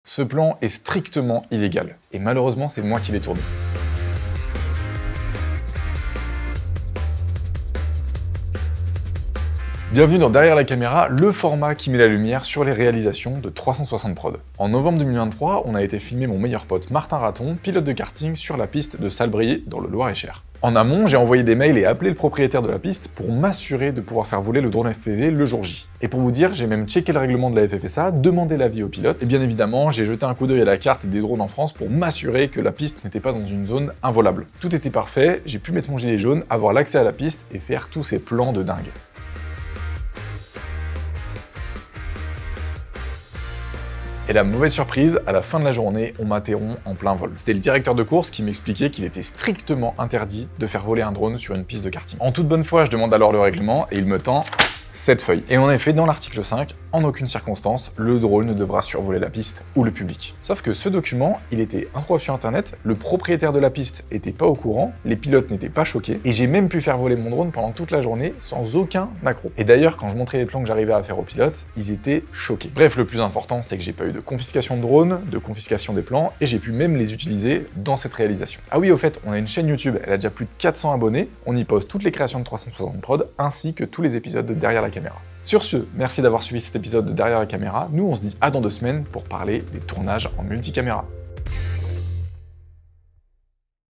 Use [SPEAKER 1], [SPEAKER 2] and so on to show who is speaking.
[SPEAKER 1] Ce plan est strictement illégal, et malheureusement c'est moi qui l'ai tourné. Bienvenue dans Derrière la caméra, le format qui met la lumière sur les réalisations de 360 Prod. En novembre 2023, on a été filmer mon meilleur pote Martin Raton, pilote de karting sur la piste de Salbris dans le Loir-et-Cher. En amont, j'ai envoyé des mails et appelé le propriétaire de la piste pour m'assurer de pouvoir faire voler le drone FPV le jour J. Et pour vous dire, j'ai même checké le règlement de la FFSA, demandé l'avis au pilote, et bien évidemment, j'ai jeté un coup d'œil à la carte des drones en France pour m'assurer que la piste n'était pas dans une zone involable. Tout était parfait, j'ai pu mettre mon gilet jaune, avoir l'accès à la piste et faire tous ces plans de dingue. Et la mauvaise surprise, à la fin de la journée, on m'interrompt en plein vol. C'était le directeur de course qui m'expliquait qu'il était strictement interdit de faire voler un drone sur une piste de karting. En toute bonne foi, je demande alors le règlement et il me tend cette feuille. Et en effet, dans l'article 5, en aucune circonstance, le drone ne devra survoler la piste ou le public. Sauf que ce document, il était introuvable sur internet, le propriétaire de la piste était pas au courant, les pilotes n'étaient pas choqués, et j'ai même pu faire voler mon drone pendant toute la journée sans aucun accroc. Et d'ailleurs, quand je montrais les plans que j'arrivais à faire aux pilotes, ils étaient choqués. Bref, le plus important, c'est que j'ai pas eu de confiscation de drone, de confiscation des plans, et j'ai pu même les utiliser dans cette réalisation. Ah oui, au fait, on a une chaîne YouTube, elle a déjà plus de 400 abonnés, on y poste toutes les créations de 360 Prod, ainsi que tous les épisodes de Derrière la caméra. Sur ce, merci d'avoir suivi cet épisode de Derrière la caméra. Nous, on se dit à dans 2 semaines pour parler des tournages en multicaméra.